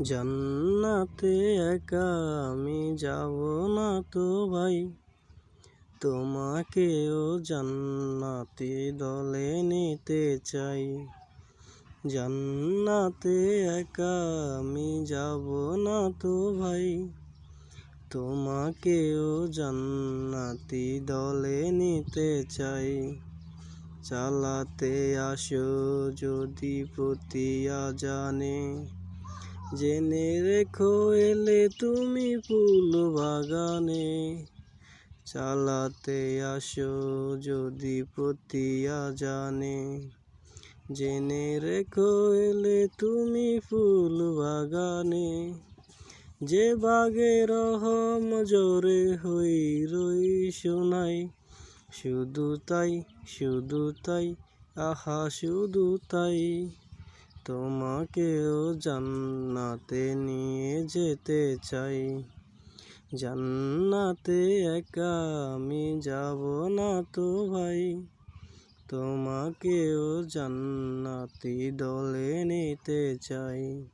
জান্নাতে একা আমি যাব না তো ভাই, তোমাকেও জান্নাতি দলে নিতে চাই। জান্নাতে একা আমি যাব না তো ভাই, তোমাকেও জান্নাতি দলে নিতে চাই। চালাতে আসো যদি প্রতি আজানে, জেনে রেখো এলে তুমি ফুল বাগানে। চালাতে আসো যদি প্রতি আজানে, জেনে রেখো এলে তুমি ফুল বাগানে। যে বাগে রহম জোরে হই রই শোনাই, শুধু তাই শুধু তাই আহা শুধু তাই। তোমাকেও জান্নাতে নিয়ে যেতে চাই। জান্নাতে একা আমি যাব না তো ভাই, তোমাকেও জান্নাতি দলে নিতে চাই।